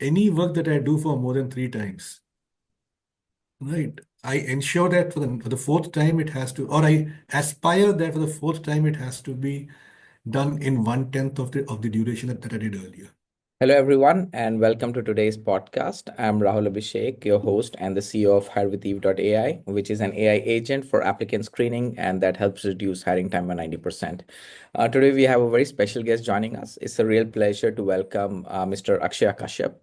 any work that I do for more than 3 times, right? I ensure that for the fourth time it has to, or I aspire that for the fourth time it has to be done in 1/10 of the duration that I did earlier. Hello, everyone, and welcome to today's podcast. I'm Rahul Abhishek, your host and the CEO of HireWithEve.ai, which is an AI agent for applicant screening and that helps reduce hiring time by 90%. Today, we have a very special guest joining us. It's a real pleasure to welcome Mr. Akshaya Kashyap.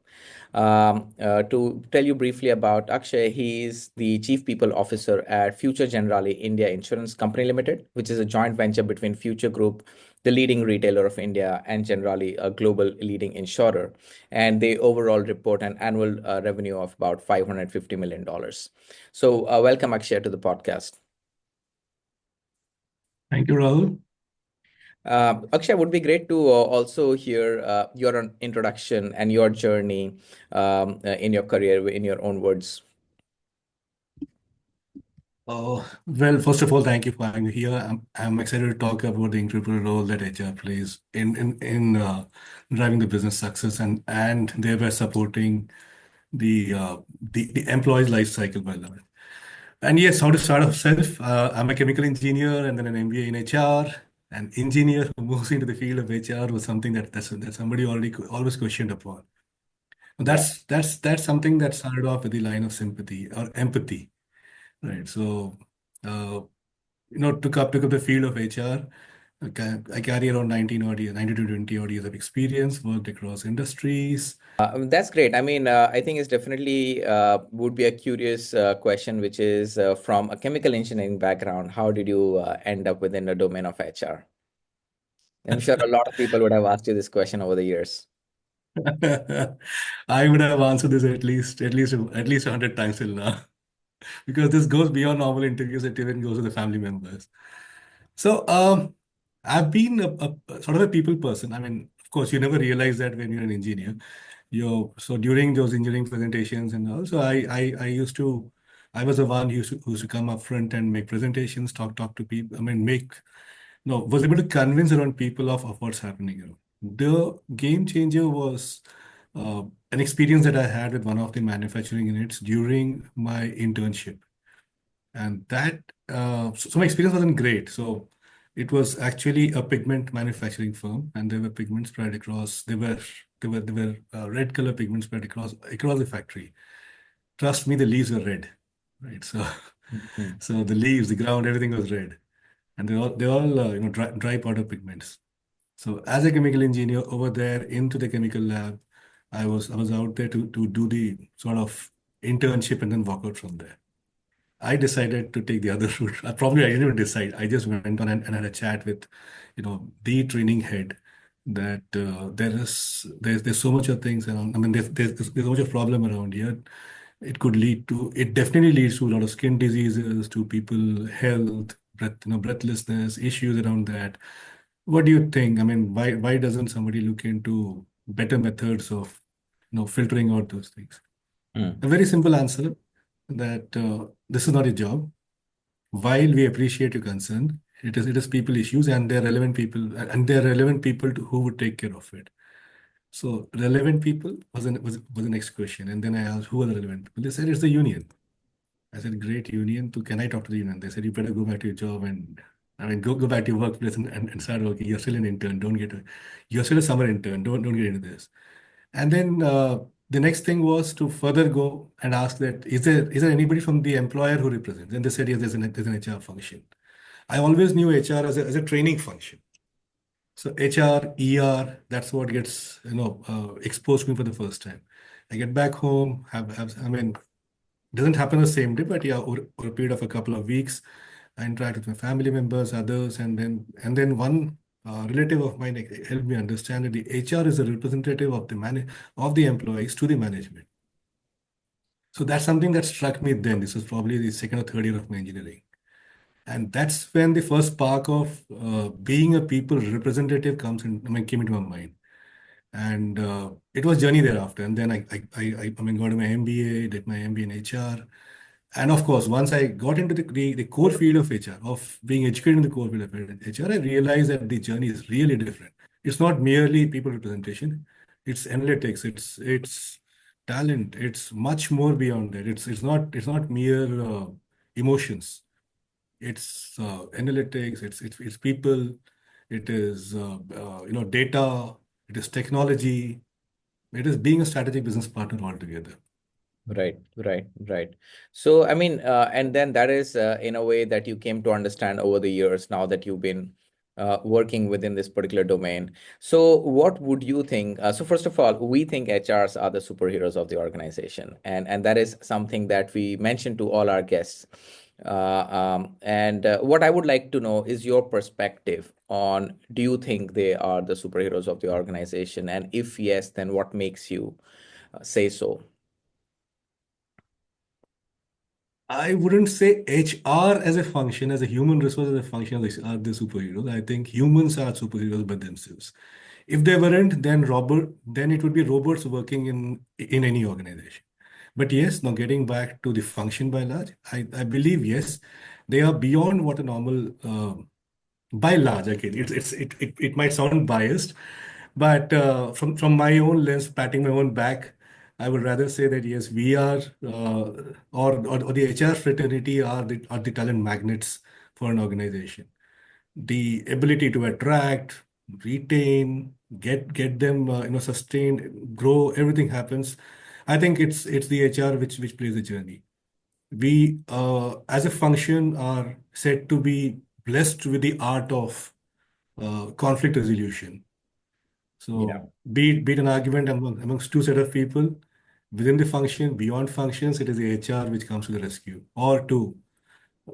To tell you briefly about Akshay, he is the Chief People Officer at Future Generali India Insurance Company Limited, which is a joint venture between Future Group, the leading retailer of India, and Generali, a global leading insurer. And they overall report an annual revenue of about $550 million. So, welcome, Akshay, to the podcast. Thank you, Rahul. Akshay, would be great to also hear your introduction and your journey in your career in your own words. Well, first of all, thank you for having me here. I'm excited to talk about the incredible role that HR plays in driving the business success and thereby supporting the employee's life cycle by the way. And yes, how to start off self. I'm a chemical engineer and then an MBA in HR. An engineer who moves into the field of HR was something that somebody already always questioned upon. Yeah. That's something that started off with the line of sympathy or empathy, right? So, uh, took up the field of HR. I carry around 19 odd years, 19 to 20 odd years of experience, worked across industries. That's great. I mean, I think it's definitely would be a curious question, which is from a chemical engineering background, how did you end up within the domain of HR? I'm sure a lot of people would have asked you this question over the years. I would have answered this at least 100 times till now, because this goes beyond normal interviews. It even goes to the family members. So, I've been a sort of a people person. I mean, of course, you never realize that when you're an engineer. So during those engineering presentations and also I used to, I was the one who used to come up front and make presentations, talk to people. I mean, was able to convince around people of what's happening. The game changer was uh, an experience that I had with one of the manufacturing units during my internship. And so my experience wasn't great. So it was actually a pigment manufacturing firm, and there were pigments spread across. There were red color pigments spread across the factory. Trust me, the leaves were red, right? So Mhm. so the leaves, the ground, everything was red, and they're all dry powder pigments. So as a chemical engineer over there into the chemical lab, I was out there to do the sort of internship and then walk out from there. I decided to take the other route. I didn't even decide. I just went on and had a chat with, the training head. That there's so much of things around. I mean, there's so much of problem around here. It definitely leads to a lot of skin diseases, to people health, breathlessness, issues around that. What do you think? I mean, why doesn't somebody look into better methods of, filtering out those things? A Mm. very simple answer that this is not your job. While we appreciate your concern, it is people issues, and they're relevant people who would take care of it. So relevant people was the next question, and then I asked who are the relevant people. They said it's the union. I said great union. So can I talk to the union? They said you better go back to your job and I mean go back to your workplace and start working. You're still an intern. You're still a summer intern. Don't get into this. And then the next thing was to further go and ask that is there anybody from the employer who represents? And they said yes, there's an HR function. I always knew HR as a training function. So HR, ER, that's what gets exposed to me for the first time. I get back home, I mean, doesn't happen the same day, but yeah, over a period of a couple of weeks, I interact with my family members, others, and then one relative of mine helped me understand that the HR is a representative of the employees to the management. So that's something that struck me then. This was probably the second or third year of my engineering. And that's when the first spark of being a people representative came into my mind. And it was journey thereafter. And then I mean, got my MBA, did my MBA in HR. And of course, once I got into the core field of HR, of being educated in the core field of HR, I realized that the journey is really different. It's not merely people representation. it's analytics, it's talent, it's much more beyond that. It's not mere emotions. It's analytics, it's people, it is data, it is technology, it is being a strategic business partner altogether. Right, right, right. So, I mean, and then that is in a way that you came to understand over the years now that you've been working within this particular domain. So, what would you think? So, first of all, we think HRs are the superheroes of the organization, and that is something that we mention to all our guests. And what I would like to know is your perspective on, do you think they are the superheroes of the organization? And if yes, then what makes you say so? I wouldn't say HR as a function, as a human resource as a function, are the superheroes. I think humans are superheroes by themselves. If they weren't, then it would be robots working in any organization. But yes, now getting back to the function by large, I believe yes, they are beyond what a normal by large. Again, it might sound biased, but from my own lens, patting my own back, I would rather say that yes, we are or the HR fraternity are the talent magnets for an organization. The ability to attract, retain, get them sustain, grow, everything happens. I think it's the HR which plays the journey. We as a function are said to be blessed with the art of conflict resolution. Yeah. So be it an argument amongst two set of people within the function, beyond functions, it is the HR which comes to the rescue or to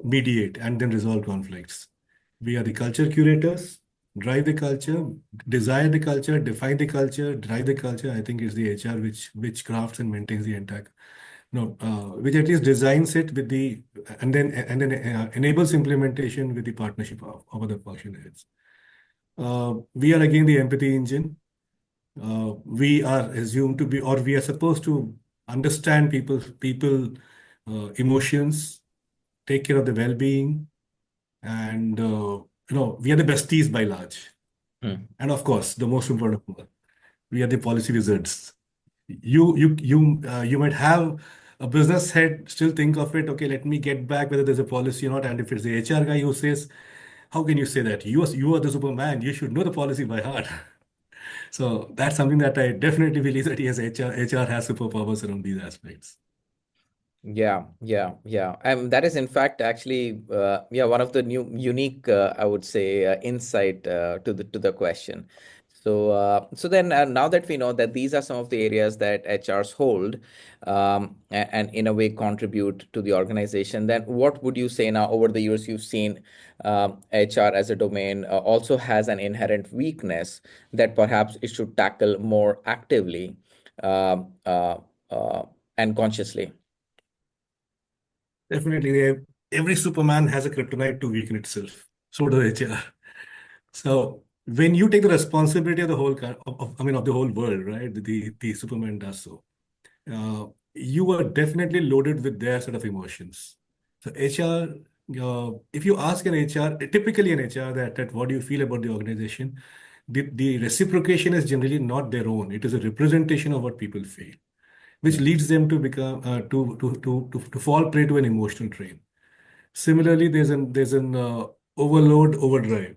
mediate and then resolve conflicts. We are the culture curators, drive the culture, desire the culture, define the culture, drive the culture. I think it's the HR which crafts and maintains the entire no, which at least designs it with the and then enables implementation with the partnership of other function heads. We are again the empathy engine. We are assumed to be, or we are supposed to understand people emotions, take care of the well-being, and we are the besties by large. Hmm. And of course, the most important one, we are the policy wizards. You might have a business head still think of it. Okay, let me get back whether there's a policy or not. And if it's the HR guy who says, "How can you say that? You are the Superman. You should know the policy by heart." So that's something that I definitely believe that yes, HR has superpowers around these aspects. Yeah, yeah, yeah. That is in fact actually, yeah, one of the new unique, I would say, insight to the question. So, so then now that we know that these are some of the areas that HRs hold, and in a way contribute to the organization, then what would you say now over the years you've seen HR as a domain also has an inherent weakness that perhaps it should tackle more actively um, uh, uh, and consciously? Definitely, every Superman has a kryptonite to weaken itself. So does HR. So when you take the responsibility of the whole, of the whole world, right? The Superman does so. You are definitely loaded with their set of emotions. So HR, if you ask an HR, typically an HR that what do you feel about the organization, the reciprocation is generally not their own. It is a representation of what people feel, which leads them to become to fall prey to an emotional drain. Similarly, there's an overload overdrive.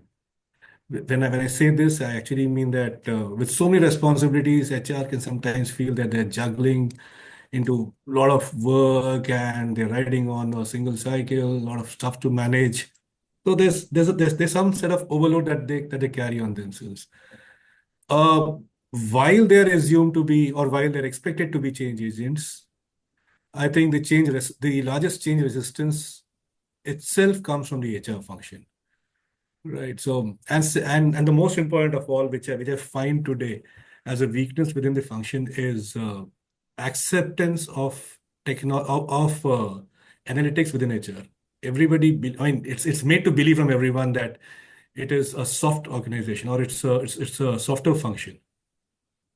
When I say this, I actually mean that with so many responsibilities, HR can sometimes feel that they're juggling into a lot of work and they're riding on a single cycle, a lot of stuff to manage. So there's some set of overload that they carry on themselves. Uh, while they're assumed to be, or while they're expected to be change agents, I think the largest change resistance itself comes from the HR function. Right. So, and the most important of all, which I find today as a weakness within the function is acceptance of analytics within HR. I mean, it's made to believe from everyone that it is a soft organization or it's a softer function.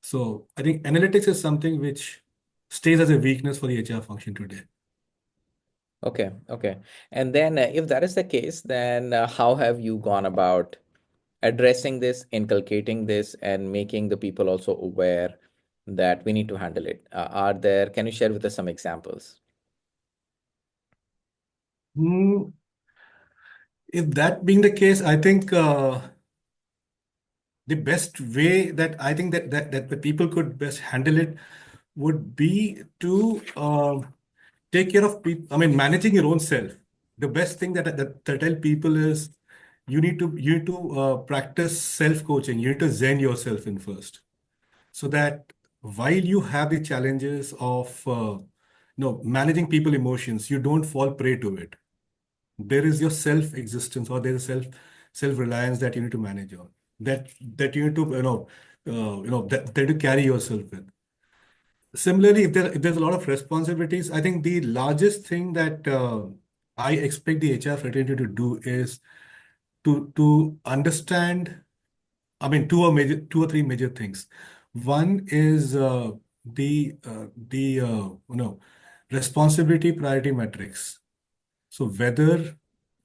So, I think analytics is something which stays as a weakness for the HR function today. Okay, okay. And then if that is the case, then how have you gone about addressing this, inculcating this, and making the people also aware? that we need to handle it? Are there, can you share with us some examples? Hmm, if that being the case, I think the best way that I think that the people could best handle it would be to take care of people. I mean, managing your own self. The best thing that I tell people is you need to practice self coaching. You need to zen yourself in first, so that while you have the challenges of managing people emotions, you don't fall prey to it. There is your self existence, or there is self reliance that you need to manage on, that you need to that to carry yourself with. Similarly, if there's a lot of responsibilities, I think the largest thing that I expect the HR fraternity to do is to understand. I mean, two or three major things. One is the responsibility priority matrix. So whether,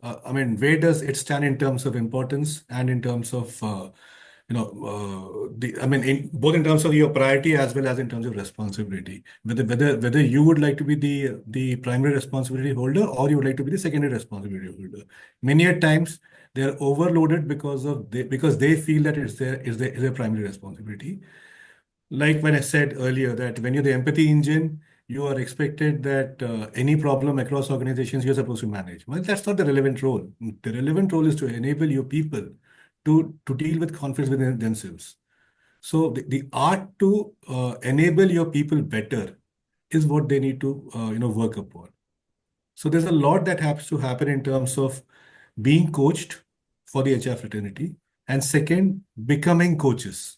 I mean, where does it stand in terms of importance and in terms of, I mean, both in terms of your priority as well as in terms of responsibility. Whether you would like to be the primary responsibility holder, or you would like to be the secondary responsibility holder. Many a times they are overloaded because they feel that it's their primary responsibility. Like when I said earlier, that when you're the empathy engine, you are expected that any problem across organizations you're supposed to manage. Well, that's not the relevant role. The relevant role is to enable your people to deal with conflicts within themselves. So the art to enable your people better is what they need to work upon. So there's a lot that has to happen in terms of being coached for the HR fraternity, and second, becoming coaches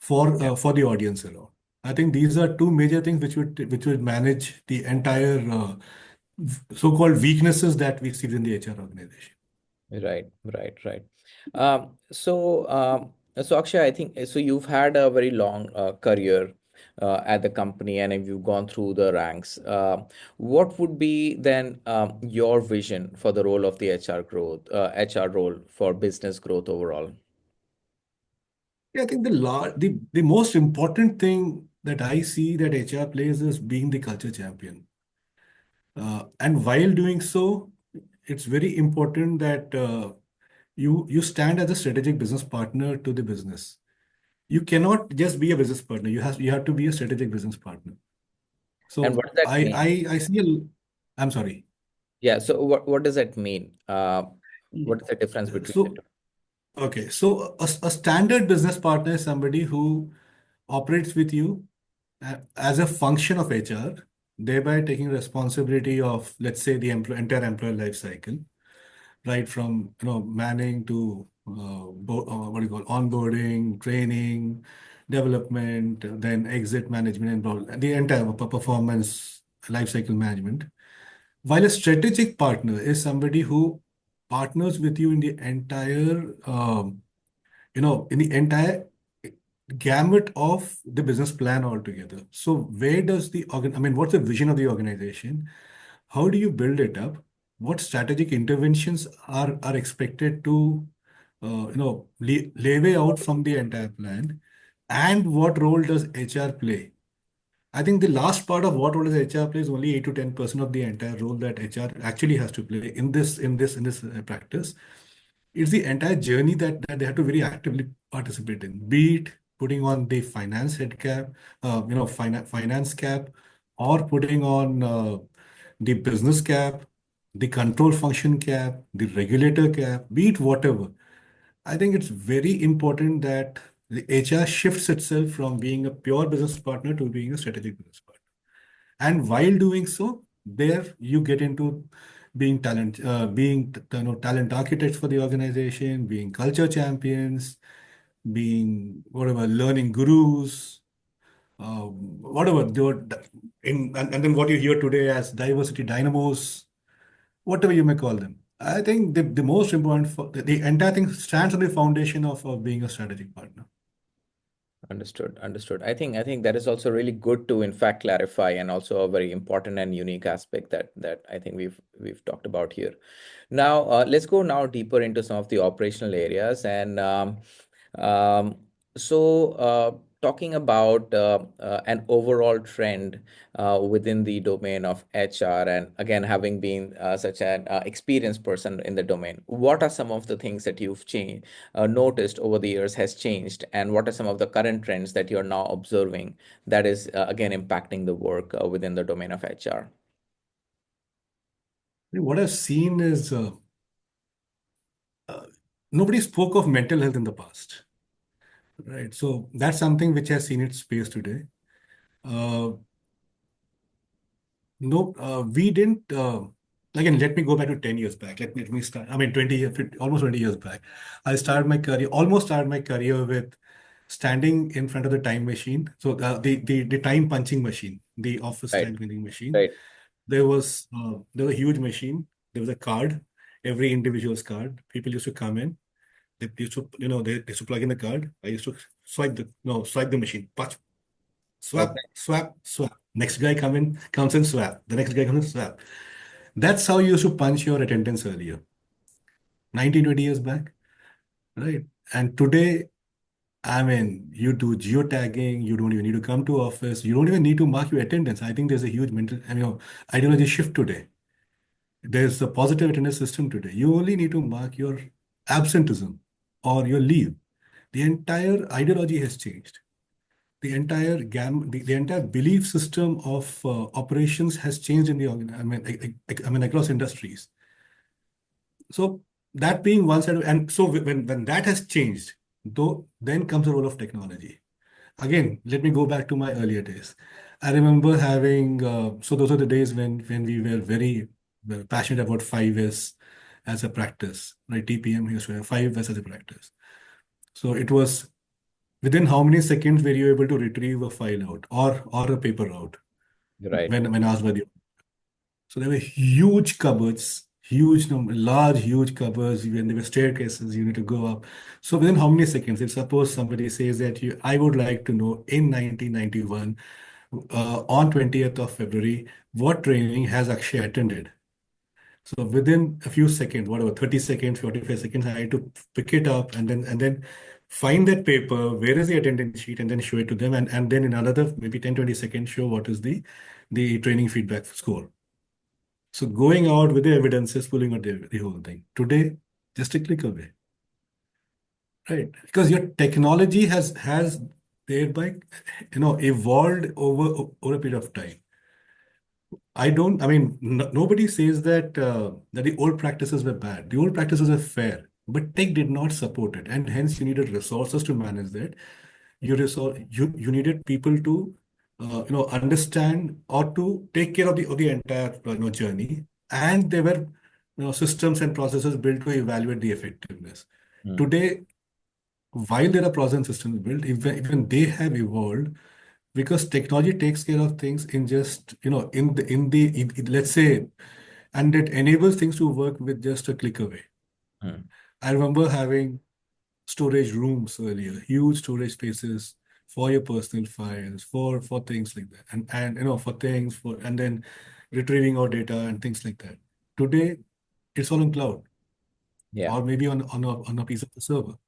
for the audience around. I think these are two major things which would manage the entire so-called weaknesses that we see in the HR organization. Right, right, right. So Akshay, I think so. You've had a very long career at the company, and if you've gone through the ranks. What would be then your vision for the role of the HR role for business growth overall? Yeah, I think the most important thing that I see that HR plays is being the culture champion. And while doing so, it's very important that you stand as a strategic business partner to the business. You cannot just be a business partner. You have to be a strategic business partner. And what So does that mean? I see I'm sorry. Yeah. So what does that mean? Yeah. What is the difference between the So two? okay, so a standard business partner is somebody who operates with you as a function of HR, thereby taking responsibility of, let's say, the entire employee life cycle, right from manning to what do you call onboarding, training, development, then exit management, and the entire performance life cycle management. While a strategic partner is somebody who partners with you in the entire in the entire gamut of the business plan altogether. So where does I mean, what's the vision of the organization? How do you build it up? What strategic interventions are expected to lay out from the entire plan? And what role does HR play? I think the last part of what role does HR play is only 8 to 10% of the entire role that HR actually has to play in this practice. It's the entire journey that they have to very actively participate in, be it putting on the finance head cap, finance cap, or putting on the business cap, the control function cap, the regulator cap, be it whatever. I think it's very important that the HR shifts itself from being a pure business partner to being a strategic business partner. And while doing so, there you get into being talent architects for the organization, being culture champions, being whatever learning gurus, whatever. And then what you hear today as diversity dynamos, whatever you may call them. I think the most important the entire thing stands on the foundation of being a strategic partner. Understood. Understood. I think that is also really good to in fact clarify, and also a very important and unique aspect that I think we've talked about here. Now, let's go now deeper into some of the operational areas. And um, so talking about an overall trend within the domain of HR, and again, having been such an experienced person in the domain, what are some of the things that you've changed, noticed over the years has changed, and what are some of the current trends that you're now observing that is again impacting the work within the domain of HR? What I've seen is uh, nobody spoke of mental health in the past, right? So that's something which has seen its space today. Uh, no, we didn't. Again, let me go back to 10 years back. Let me start. I mean, 20 years, almost 20 years back. I started my career, almost started my career with standing in front of the time machine. So the time punching machine, the office Right, time punching machine. right. There was a huge machine. There was a card, every individual's card. People used to come in. They used to, they used to plug in the card. I used to swipe the machine, punch, swap, Okay. swap, swap. Next guy comes in, swap. The next guy comes in, swap. That's how you used to punch your attendance earlier, 19, 20 years back, right? And today, I mean, you do geotagging, you don't even need to come to office, you don't even need to mark your attendance. I think there's a huge ideology shift today. There's a positive attendance system today. You only need to mark your absenteeism or your leave. The entire ideology has changed. The entire belief system of operations has changed in the I mean across industries. So that being one side, and so when that has changed, though, then comes the role of technology. Again, let me go back to my earlier days. I remember having so those are the days when we were very passionate about 5S as a practice, right? TPM used to have 5S as a practice. So it was within how many seconds were you able to retrieve a file out or a paper out Right. when asked by the. So there were huge cupboards, huge number, large, huge cupboards. When there were staircases, you need to go up. So within how many seconds? If suppose somebody says that I would like to know in 1991, on 20th of February, what training has Akshay attended? So within a few seconds, whatever, 30 seconds, 45 seconds, I had to pick it up and then find that paper, where is the attendance sheet, and then show it to them. And then in another maybe 10, 20 seconds, show what is the training feedback score. So going out with the evidences, pulling out the whole thing. Today, just a click away, right? Because your technology has thereby, evolved over a period of time. I mean, nobody says that the old practices were bad. The old practices were fair, but tech did not support it, and hence you needed resources to manage that. You needed people to understand or to take care of the entire journey, and there were systems and processes built to evaluate the effectiveness. Hmm. Today, while there are process and systems built, even they have evolved because technology takes care of things in just let's say, and it enables things to work with just a click away. Hmm. I remember having storage rooms earlier, huge storage spaces for your personal files, for things like that, and for things for and then retrieving our data and things like that. Today, it's all in cloud Yeah. or maybe on a piece of the server,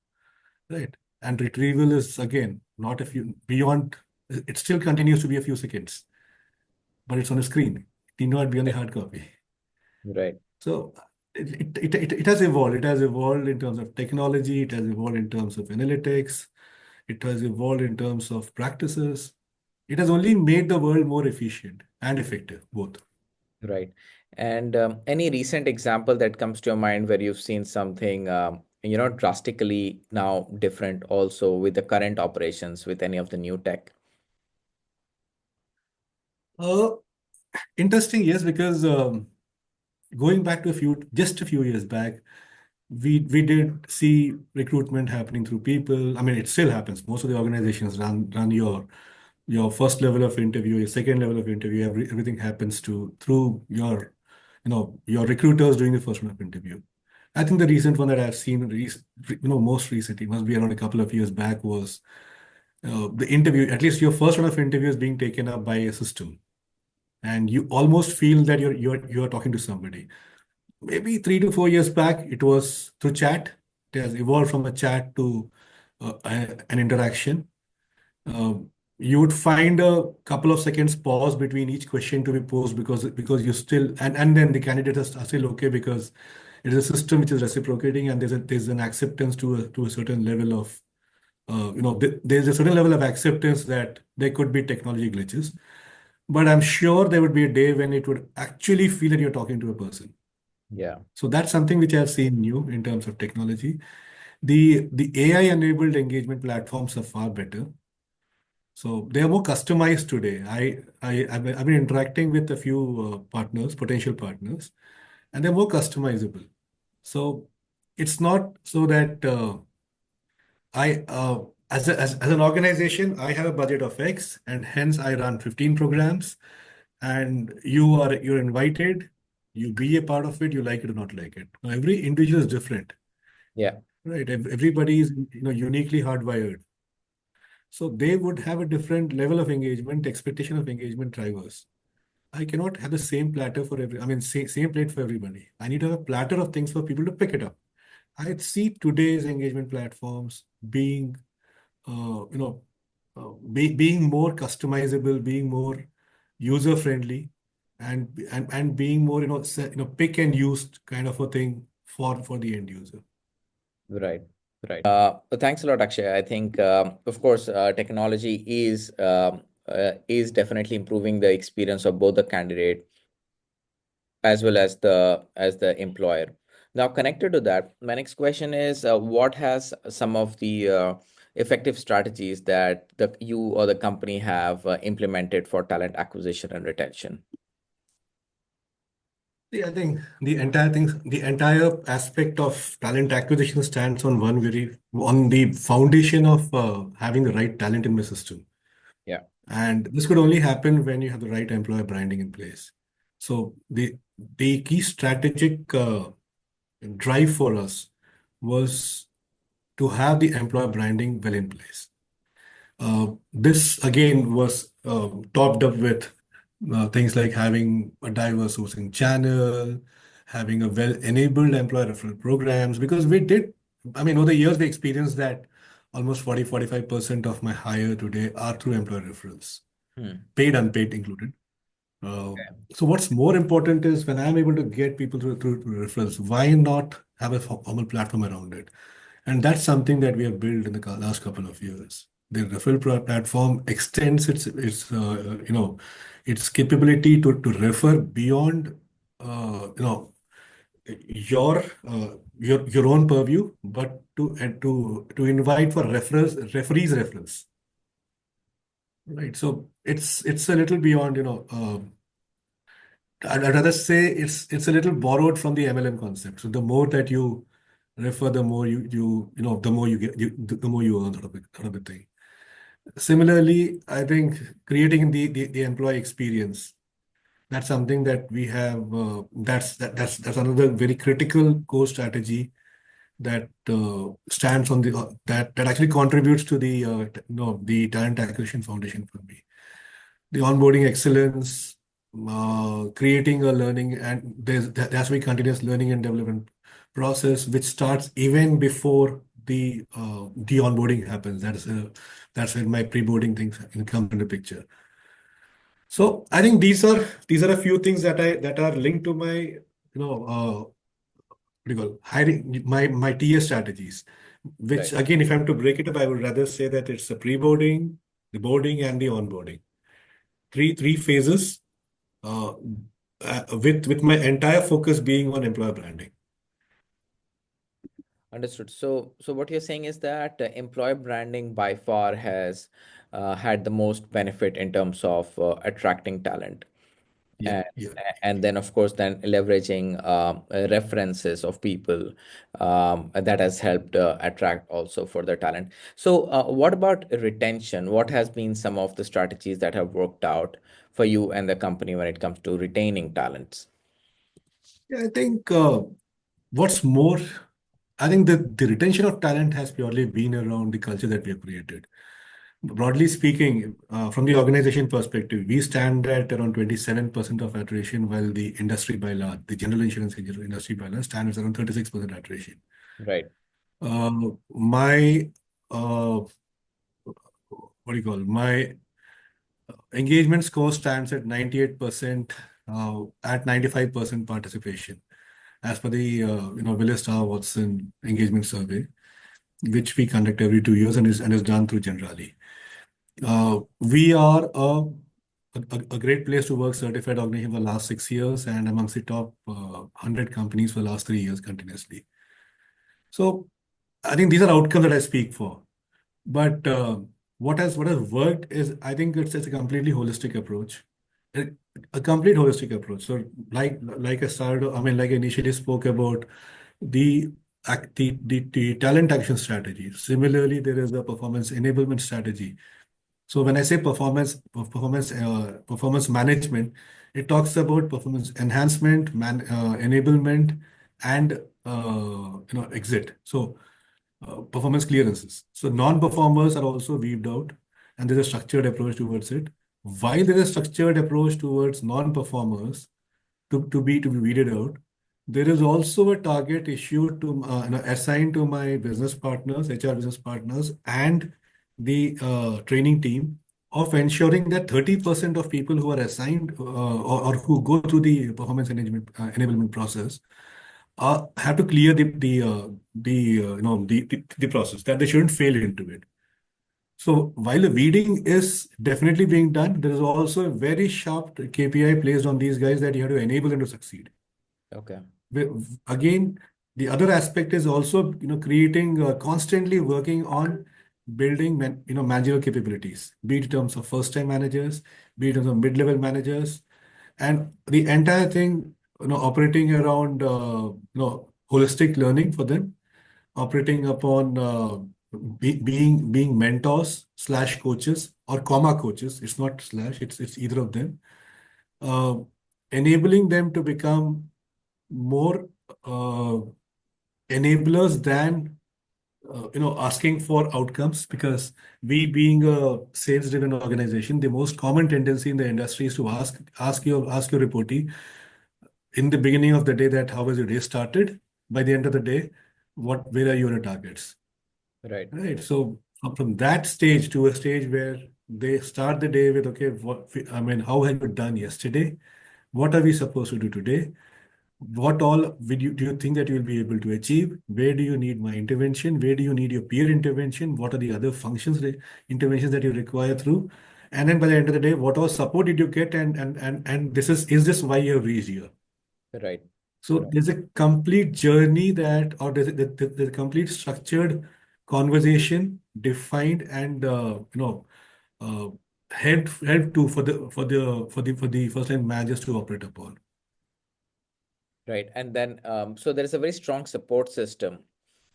right? And retrieval is again not a few beyond. It still continues to be a few seconds, but it's on a screen. It need not be on the Right. hard copy. Right. So it has evolved. It has evolved in terms of technology. It has evolved in terms of analytics. It has evolved in terms of practices. It has only made the world more efficient and effective, both. Right. And any recent example that comes to your mind where you've seen something, drastically now different also with the current operations with any of the new tech? Uh, Interesting, yes, because going back to just a few years back, we did see recruitment happening through people. I mean, it still happens. Most of the organizations run your first level of interview, your second level of interview. Everything happens through your recruiters doing the first round of interview. I think the recent one that I've seen, most recently, must be around a couple of years back, was the interview. At least your first round of interview is being taken up by a system, and you almost feel that you're talking to somebody. Maybe 3 to 4 years back, it was through chat. It has evolved from a chat to an interaction. uh, you would find a couple of seconds pause between each question to be posed because you still and then the candidates are still okay because it is a system which is reciprocating and there's an acceptance to a certain level of there's a certain level of acceptance that there could be technology glitches, but I'm sure there would be a day when it would actually feel that you're talking to a person. Yeah. So that's something which I've seen new in terms of technology. The AI enabled engagement platforms are far better. So they are more customized today. I've been interacting with a few partners, potential partners, and they're more customizable. So it's not so that I as an organization, I have a budget of X, and hence I run 15 programs, and you're invited, you be a part of it, you like it or not like it. Now, every individual is different, Yeah. right? Everybody is uniquely hardwired. So they would have a different level of engagement, expectation of engagement drivers. I cannot have the same platter for every, I mean, same plate for everybody. I need to have a platter of things for people to pick it up. I see today's engagement platforms being, uh, you know, being more customizable, being more user friendly, and being more, pick and used kind of a thing for the end user. Right. Right. Thanks a lot, Akshay. I think, of course, technology is definitely improving the experience of both the candidate as well as the employer. Now, connected to that, my next question is, what has some of the effective strategies that you or the company have implemented for talent acquisition and retention? See, I think the entire aspect of talent acquisition stands on the foundation of having the right talent in the system. Yeah. And this could only happen when you have the right employer branding in place. So the key strategic drive for us was to have the employer branding well in place. This again was topped up with things like having a diverse sourcing channel, having a well-enabled employer referral programs, because I mean, over the years, we experienced that almost 40-45% of my hire today are through employer referrals, Hmm. paid, unpaid included. Uh, Okay. so what's more important is when I'm able to get people through referrals, why not have a formal platform around it? And that's something that we have built in the last couple of years. The referral platform extends its capability to refer beyond your your own purview, but to invite for referees referrals, right? So it's a little beyond I'd rather say it's a little borrowed from the MLM concept. So the more that you refer, the more the more you get, the more you earn out of the thing. Similarly, I think creating the employee experience, that's something that we have. That's another very critical core strategy that stands on that actually contributes to the talent acquisition foundation for me. The onboarding excellence, creating a learning, and there has to be continuous learning and development process, which starts even before the onboarding happens. That's where my pre-boarding things come into picture. So I think these are a few things that are linked to my what do you call hiring my TS strategies. Right. Which again, if I'm to break it up, I would rather say that it's the pre-boarding, the boarding, and the onboarding. Three phases uh, with my entire focus being on employer branding. Understood. So what you're saying is that employer branding by far has had the most benefit in terms of attracting talent. Yeah, and yeah. and then of course then leveraging references of people that has helped attract also for the talent. So what about retention? What has been some of the strategies that have worked out for you and the company when it comes to retaining talents? Yeah, I think what's more, I think the retention of talent has purely been around the culture that we have created. Broadly speaking, from the organization perspective, we stand at around 27% of attrition, while the industry by large, the general insurance industry by large, stands around 36% attrition. Right. My uh, what do you call my engagement score stands at 98% at 95% participation as per the Willis Star Watson engagement survey, which we conduct every 2 years and is done through Generali. We are a great place to work certified organization for the last 6 years and amongst the top 100 companies for the last 3 years continuously. So I think these are outcomes that I speak for. But what has worked is I think it's a completely holistic approach, a, a complete holistic approach. So like I started, I mean, like I initially spoke about the the talent action strategy. Similarly, there is the performance enablement strategy. So when I say performance management, it talks about performance enhancement, enablement, and exit. So performance clearances. So non-performers are also weaved out, and there's a structured approach towards it. While there is a structured approach towards non-performers to be weeded out, there is also a target issued to assigned to my business partners, HR business partners, and the training team of ensuring that 30% of people who are assigned or who go through the performance enablement process have to clear the process, that they shouldn't fail into it. So while the weeding is definitely being done, there is also a very sharp KPI placed on these guys that you have to enable them to succeed. Okay. Again, the other aspect is also creating constantly working on building managerial capabilities, be it in terms of first-time managers, be it in terms of mid-level managers, and the entire thing operating around holistic learning for them, operating upon being mentors slash coaches or comma coaches. It's not slash, it's either of them. uh, Enabling them to become more uh, enablers than asking for outcomes, because we being a sales driven organization, the most common tendency in the industry is to ask your reportee in the beginning of the day that how was your day started, by the end of the day where are your targets, Right. right? So from that stage to a stage where they start the day with, okay, how have you done yesterday, what are we supposed to do today, what all do you think that you will be able to achieve? Where do you need my intervention? Where do you need your peer intervention? What are the other interventions that you require through? And then by the end of the day, what all support did you get? And is this why you have reached here? Right. So Right. there's a complete journey or there's a complete structured conversation defined and uh, help to for the first time managers to operate upon. Right. And then, so there is a very strong support system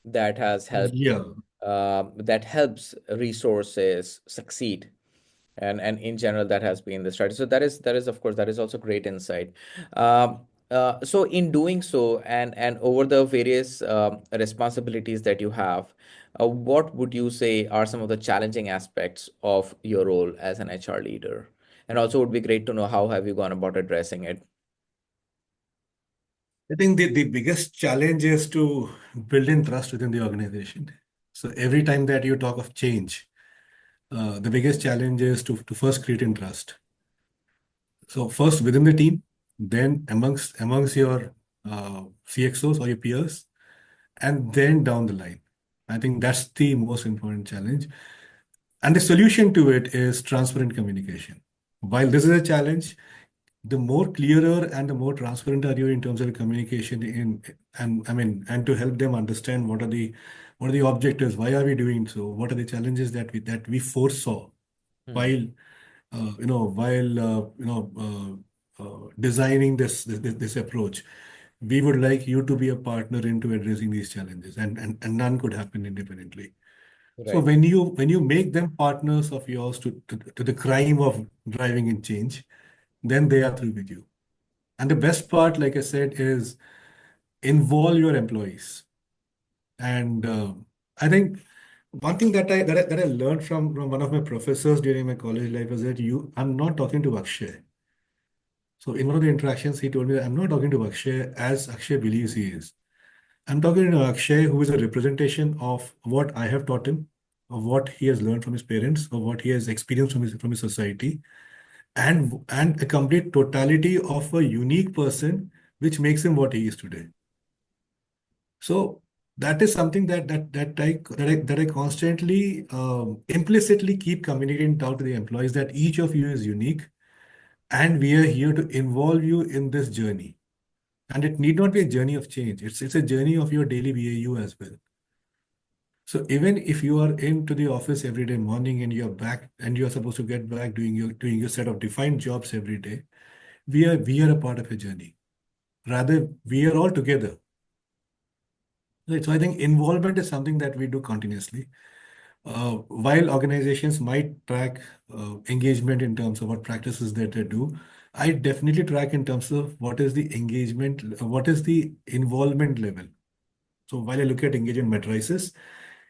that has helped, Yeah. that helps resources succeed. And in general, that has been the strategy. So that is of course, that is also great insight. So in doing so, and over the various responsibilities that you have, what would you say are some of the challenging aspects of your role as an HR leader? And also would be great to know how have you gone about addressing it? I think the biggest challenge is to build in trust within the organization. So every time that you talk of change, the biggest challenge is to first create in trust. So first within the team, then amongst your CXOs or your peers, and then down the line. I think that's the most important challenge. And the solution to it is transparent communication. While this is a challenge, the more clearer and the more transparent are you in terms of your communication and to help them understand what are the objectives, why are we doing so, what are the challenges that we foresaw Hmm. while designing this approach. We would like you to be a partner into addressing these challenges, and none could happen independently. So Right. when you make them partners of yours to the crime of driving in change, then they are through with you. And the best part, like I said, is involve your employees. And I think one thing that I learned from one of my professors during my college life was that I'm not talking to Akshay. So in one of the interactions, he told me that I'm not talking to Akshay as Akshay believes he is. I'm talking to Akshay, who is a representation of what I have taught him, of what he has learned from his parents, of what he has experienced from his society, and a complete totality of a unique person, which makes him what he is today. So that is something that I constantly implicitly keep communicating down to the employees, that each of you is unique, and we are here to involve you in this journey. And it need not be a journey of change. It's a journey of your daily BAU as well. So even if you are into the office every day morning and you're back and you're supposed to get back doing your set of defined jobs every day, we are a part of a journey. Rather, we are all together. Right. So I think involvement is something that we do continuously. While organizations might track engagement in terms of what practices that they do, I definitely track in terms of what is the engagement, what is the involvement level. So while I look at engagement matrices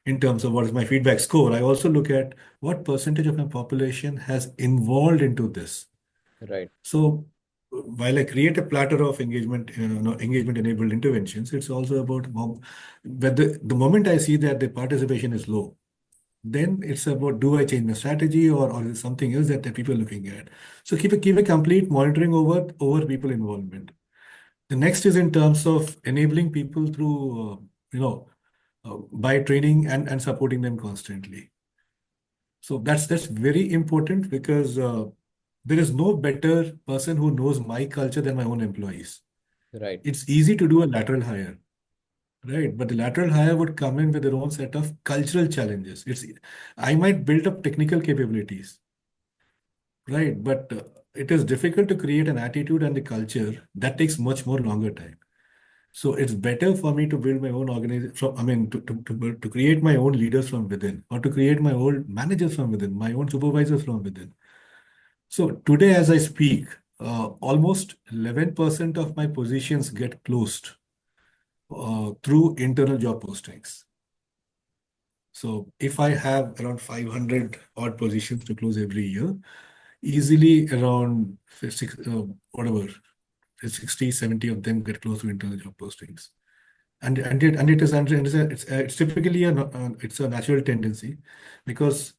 in terms of what is my feedback score, I also look at what percentage of my population has involved into this. Right. So while I create a platter of engagement enabled interventions, it's also about whether the moment I see that the participation is low, then it's about, do I change my strategy, or is it something else that the people are looking at? So keep a complete monitoring over people involvement. The next is in terms of enabling people through by training and supporting them constantly. So that's very important, because there is no better person who knows my culture than my own employees. Right. It's easy to do a lateral hire, right? But the lateral hire would come in with their own set of cultural challenges. I might build up technical capabilities, right? But it is difficult to create an attitude and the culture that takes much more longer time. So it's better for me to build my own organization from, I mean, to create my own leaders from within, or to create my own managers from within, my own supervisors from within. So today, as I speak, almost 11% of my positions get closed through internal job postings. So if I have around 500 odd positions to close every year, easily around whatever, 60, 70 of them get closed through internal job postings. It's typically it's a natural tendency, because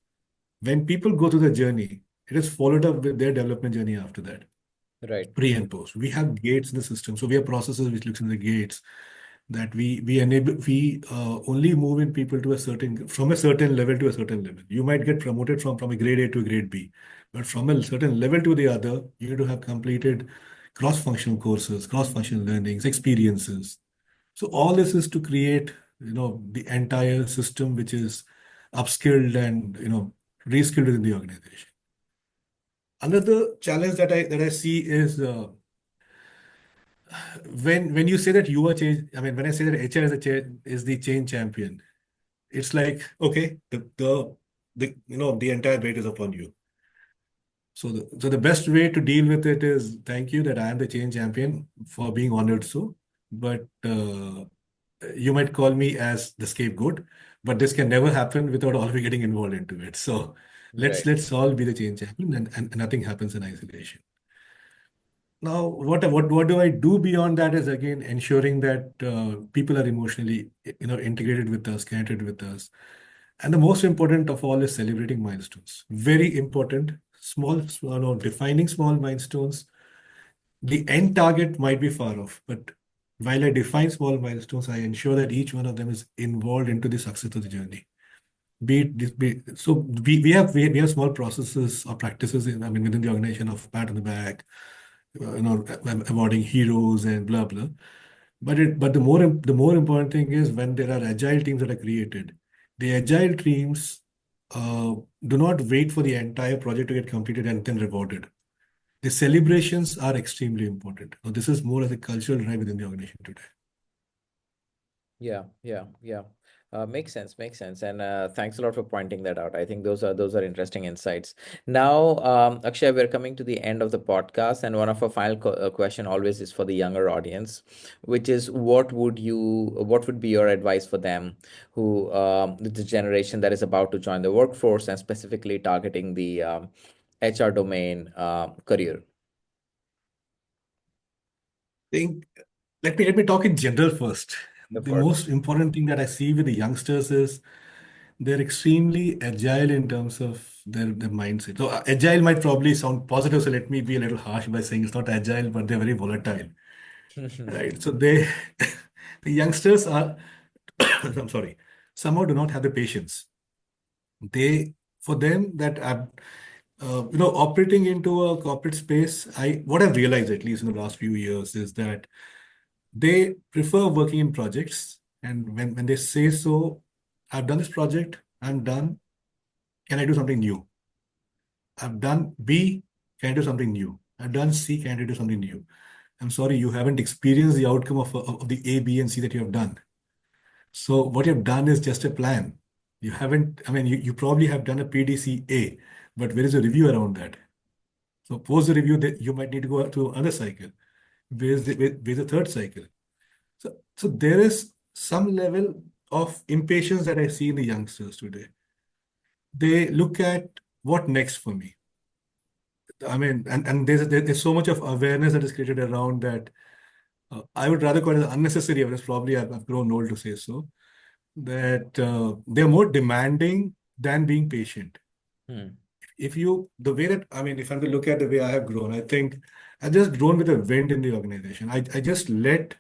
when people go through the journey, it is followed up with their development journey after that, Right. pre and post. We have gates in the system, so we have processes which looks in the gates, that we only move in people to a certain, from a certain level to a certain level. You might get promoted from a grade A to a grade B, but from a certain level to the other, you need to have completed cross-functional courses, cross-functional learnings, experiences. So all this is to create, the entire system which is upskilled and, reskilled within the organization. Another challenge that I see is, when you say that you are change. I mean, when I say that HR is the change champion, it's like, okay, the entire weight is upon you. So the best way to deal with it is, thank you that I am the change champion for being honored so, but you might call me as the scapegoat, but this can never happen without all of you getting involved into it. So let's Right. let's all be the change champion, and nothing happens in isolation. Now, what do I do beyond that is, again, ensuring that people are emotionally, integrated with us, connected with us. And the most important of all is celebrating milestones. Very important. Defining small milestones. The end target might be far off, but while I define small milestones, I ensure that each one of them is involved into the success of the journey. We have small processes or practices within the organization, of pat on the back, awarding heroes and blah blah. But the more important thing is when there are agile teams that are created. The agile teams do not wait for the entire project to get completed and then rewarded. The celebrations are extremely important. Now, this is more as a cultural drive within the organization today. Yeah, yeah, yeah. Makes sense, makes sense. And thanks a lot for pointing that out. I think those are interesting insights. Now, Akshay, we're coming to the end of the podcast, and one of our final question always is for the younger audience, which is what would be your advice for them, who the generation that is about to join the workforce, and specifically targeting the HR domain career? Think let me talk in general first. Of The course. most important thing that I see with the youngsters is they're extremely agile in terms of their mindset. So agile might probably sound positive, so let me be a little harsh by saying it's not agile, but they're very volatile, right? So they, the youngsters are, I'm sorry, somehow do not have the patience. They, for them, operating into a corporate space, what I've realized, at least in the last few years, is that they prefer working in projects. And when they say so, I've done this project, I'm done. Can I do something new? I've done B, can I do something new? I've done C, can I do something new? I'm sorry, you haven't experienced the outcome of the A, B, and C that you have done. So what you have done is just a plan. You haven't, I mean, you probably have done a PDCA, but where is the review around that? So post the review, that you might need to go to another cycle. Where's the third cycle? So there is some level of impatience that I see in the youngsters today. They look at what next for me. I mean, and there's so much of awareness that is created around that. I would rather call it unnecessary awareness. Probably I've grown old to say so. That they're more demanding than being patient. Hmm. If you, the way that, I mean, if I'm to look at the way I have grown, I think I just grown with the wind in the organization. I just let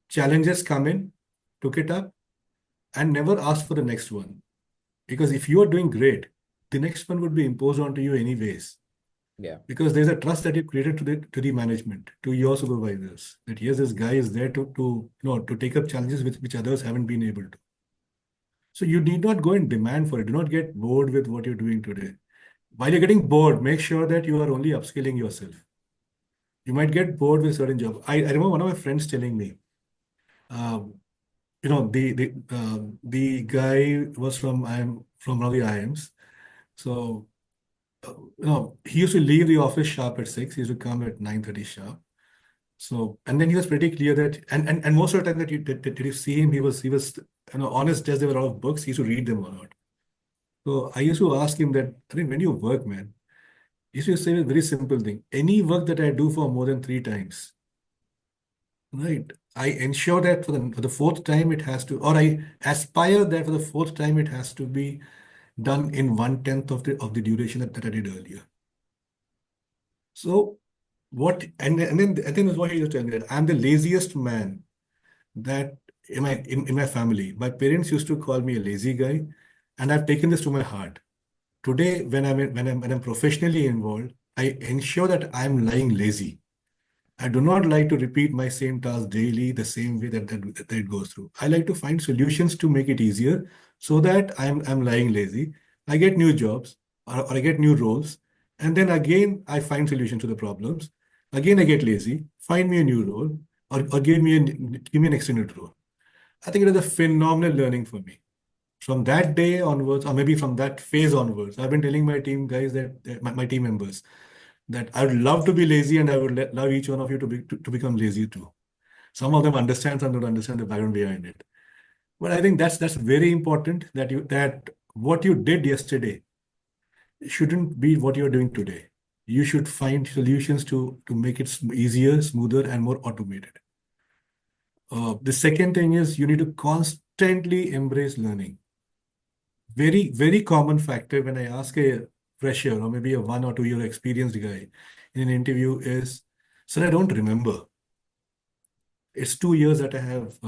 challenges come in, took it up, and never asked for the next one. Because if you are doing great, the next one would be imposed onto you anyways. Yeah. Because there's a trust that you created to the management, to your supervisors, that yes, this guy is there to take up challenges which others haven't been able to. So you need not go and demand for it. Do not get bored with what you're doing today. While you're getting bored, make sure that you are only upskilling yourself. You might get bored with certain job. I remember one of my friends telling me, um, the guy was from I'm from one of the IIMs. So he used to leave the office sharp at 6. He used to come at 9:30 sharp. So and then he was pretty clear that and most of the time that did you see him, he was honest as there were a lot of books. He used to read them a lot. So I used to ask him that, I mean, when you work, man, he used to say a very simple thing. Any work that I do for more than 3 times, right? I ensure that for the fourth time it has to, or I aspire that for the fourth time it has to be done in 1/10 of the duration that I did earlier. So what and then I think that's what he was telling me that I'm the laziest man that in my family. My parents used to call me a lazy guy, and I've taken this to my heart. Today, when I'm professionally involved, I ensure that I'm lying lazy. I do not like to repeat my same task daily the same way that it goes through. I like to find solutions to make it easier so that I'm lying lazy. I get new jobs or I get new roles, and then again I find solutions to the problems. Again I get lazy, find me a new role or give me an extended role. I think it is a phenomenal learning for me. From that day onwards, or maybe from that phase onwards, I've been telling my team guys that my team members that I would love to be lazy and I would love each one of you to become lazy too. Some of them understand, some don't understand the background behind it. But I think that's very important that what you did yesterday shouldn't be what you're doing today. You should find solutions to make it easier, smoother, and more automated. The second thing is you need to constantly embrace learning. Very, very common factor when I ask a fresher or maybe a 1 or 2 year experienced guy in an interview is, sir, I don't remember. It's 2 years that I have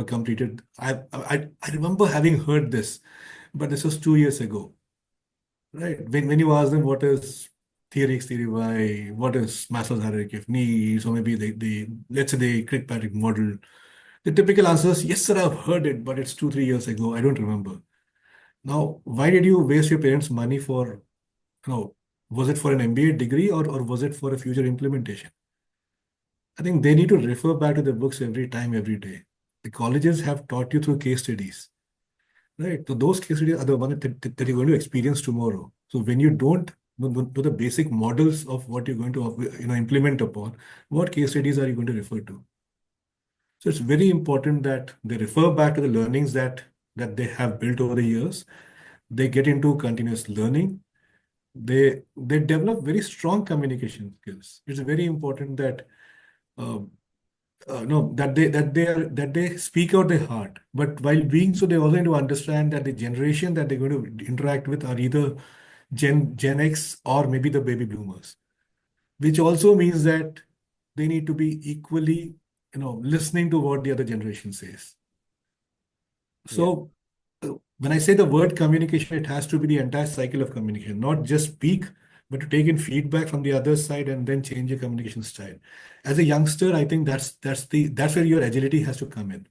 completed. I remember having heard this, but this was 2 years ago, right? When you ask them what is theory X, theory Y, what is Maslow's hierarchy of needs, or maybe the let's say the Kirkpatrick model, the typical answer is yes, sir, I've heard it, but it's 2 3 years ago. I don't remember. Now, why did you waste your parents' money for, was it for an MBA degree or was it for a future implementation? I think they need to refer back to the books every time, every day. The colleges have taught you through case studies, right? So those case studies are the ones that you're going to experience tomorrow. So when you don't know the basic models of what you're going to implement upon, what case studies are you going to refer to? So it's very important that they refer back to the learnings that they have built over the years. They get into continuous learning. They develop very strong communication skills. It's very important that uh, no, that they speak out their heart. But while being so, they also need to understand that the generation that they're going to interact with are either Gen X or maybe the baby boomers, which also means that they need to be equally, listening to what the other generation says. Yeah. So when I say the word communication, it has to be the entire cycle of communication, not just speak, but to take in feedback from the other side and then change your communication style. As a youngster, I think that's where your agility has to come in.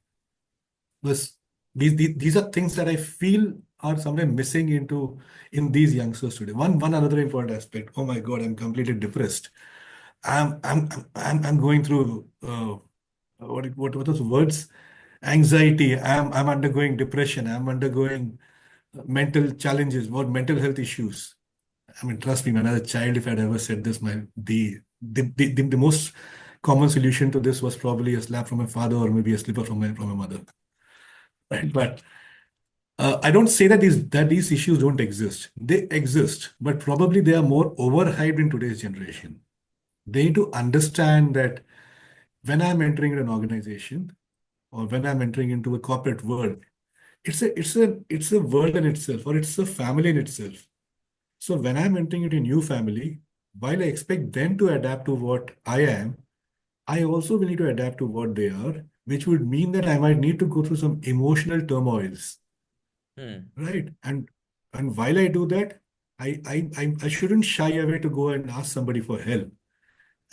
Because these are things that I feel are somewhere missing in these youngsters today. One another important aspect. Oh my God, I'm completely depressed. I'm going through what those words? Anxiety. I'm undergoing depression. I'm undergoing mental challenges, what mental health issues. I mean, trust me, man, as a child, if I'd ever said this, the most common solution to this was probably a slap from my father or maybe a slipper from my mother. Right? But I don't say that these issues don't exist. They exist, but probably they are more overhyped in today's generation. They need to understand that when I'm entering an organization or when I'm entering into a corporate world, it's a world in itself, or it's a family in itself. So when I'm entering into a new family, while I expect them to adapt to what I am, I also will need to adapt to what they are, which would mean that I might need to go through some emotional turmoils, Hmm. right? And while I do that, I shouldn't shy away to go and ask somebody for help.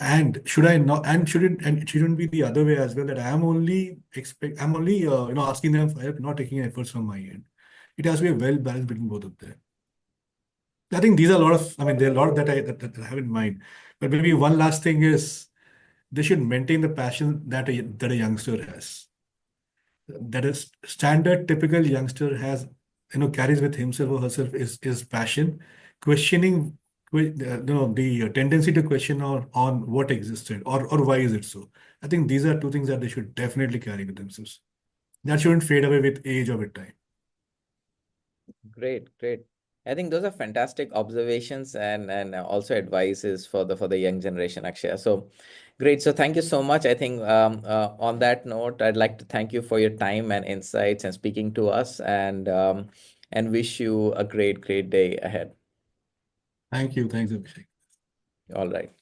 And should I not? And it shouldn't be the other way as well. That I'm only asking them for help, not taking efforts from my end. It has to be a well balance between both of them. I think these are a lot of. I mean, there are a lot that I have in mind. But maybe one last thing is they should maintain the passion that a youngster has. That is standard typical youngster has, carries with himself or herself is passion, questioning, the tendency to question on what existed or why is it so. I think these are two things that they should definitely carry with themselves. That shouldn't fade away with age or with time. Great, great. I think those are fantastic observations and also advices for the young generation, Akshaya. So great. So thank you so much. I think on that note, I'd like to thank you for your time and insights and speaking to us and wish you a great, great day ahead. Thank you. Thanks, Abhishek. All right.